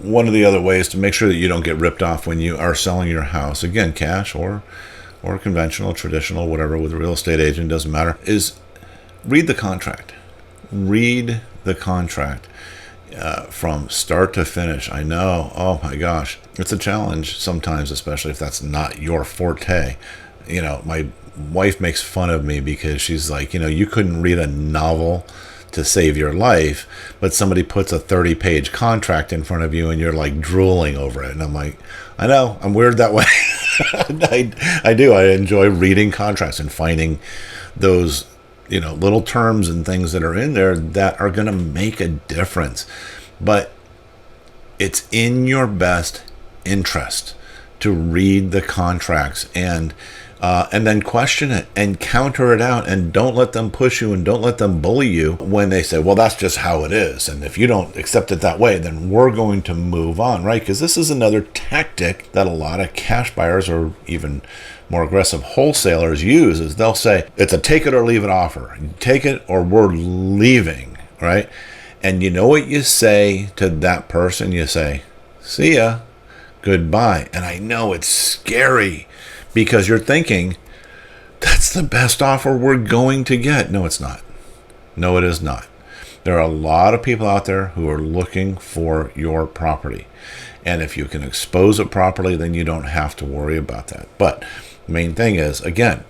one of the other ways to make sure that you don't get ripped off when you are selling your house, again, cash or conventional, traditional, whatever, with a real estate agent, doesn't matter, is read the contract. Read the contract from start to finish. I know, oh my gosh, it's a challenge sometimes, especially if that's not your forte. My wife makes fun of me because she's like, you couldn't read a novel to save your life, but somebody puts a 30-page contract in front of you and you're like drooling over it. And I'm like, I know, I'm weird that way. I do. I enjoy reading contracts and finding those, little terms and things that are in there that are going to make a difference. But it's in your best interest to read the contracts and then question it and counter it out, and don't let them push you and don't let them bully you when they say, well, that's just how it is. And if you don't accept it that way, then we're going to move on, right? Because this is another tactic that a lot of cash buyers or even more aggressive wholesalers use, is they'll say, it's a take it or leave it offer. Take it or we're leaving, right? And you know what you say to that person? You say, see ya, goodbye. And I know it's scary, because you're thinking, that's the best offer we're going to get. No, it's not. No, it is not. There are a lot of people out there who are looking for your property. And if you can expose it properly, then you don't have to worry about that. But the main thing is, again,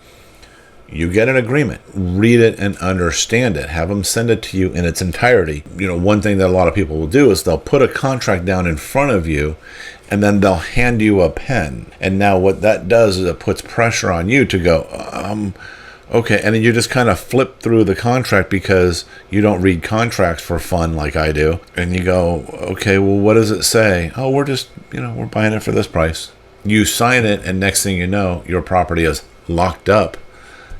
you get an agreement, read it and understand it. Have them send it to you in its entirety. One thing that a lot of people will do is they'll put a contract down in front of you, and then they'll hand you a pen. And now what that does is it puts pressure on you to go, okay. And then you just kind of flip through the contract because you don't read contracts for fun like I do. And you go, okay, well, what does it say? Oh, we're just, we're buying it for this price. You sign it, and next thing you know, your property is locked up.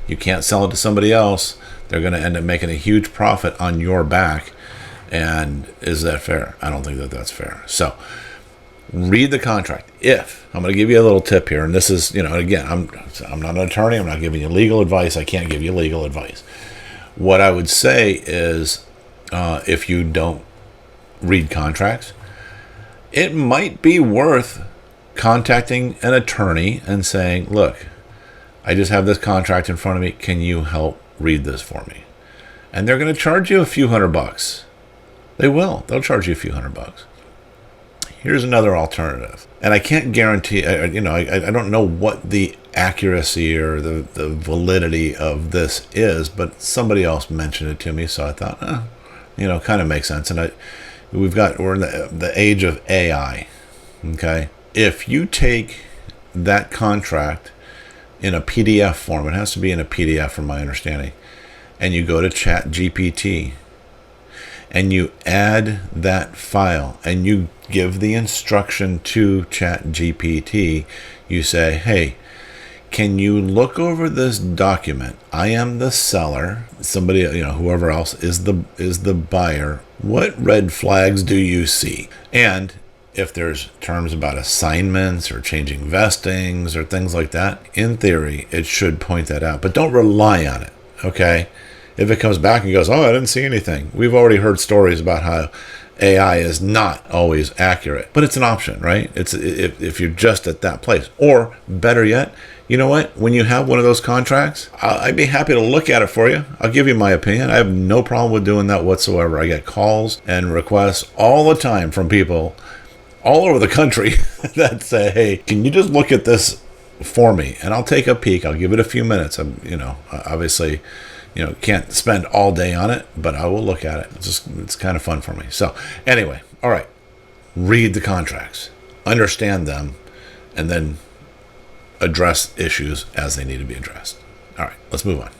You can't sell it to somebody else. They're going to end up making a huge profit on your back. And is that fair? I don't think that that's fair. So read the contract. I'm going to give you a little tip here, and this is, again, I'm not an attorney. I'm not giving you legal advice. I can't give you legal advice. What I would say is, if you don't read contracts, it might be worth contacting an attorney and saying, look, I just have this contract in front of me. Can you help read this for me? And they're going to charge you a few $100. They will. They'll charge you a few $100. Here's another alternative. And I can't guarantee, I don't know what the accuracy or the validity of this is, but somebody else mentioned it to me. So I thought, kind of makes sense. And we're in the age of AI. Okay. If you take that contract in a PDF form, it has to be in a PDF from my understanding, and you go to ChatGPT and you add that file and you give the instruction to ChatGPT, you say, hey, can you look over this document? I am the seller. Somebody, whoever else is the buyer. What red flags do you see? And if there's terms about assignments or changing vestings or things like that, in theory, it should point that out. But don't rely on it, okay? If it comes back and goes, oh, I didn't see anything. We've already heard stories about how AI is not always accurate. But it's an option, right? It's if you're just at that place. Or, better yet, you know what? When you have one of those contracts, I'd be happy to look at it for you. I'll give you my opinion. I have no problem with doing that whatsoever. I get calls and requests all the time from people all over the country that say, hey, can you just look at this for me? And I'll take a peek. I'll give it a few minutes. Obviously, can't spend all day on it, but I will look at it. It's kind of fun for me. So anyway, all right, read the contracts, understand them, and then address issues as they need to be addressed. All right, let's move on.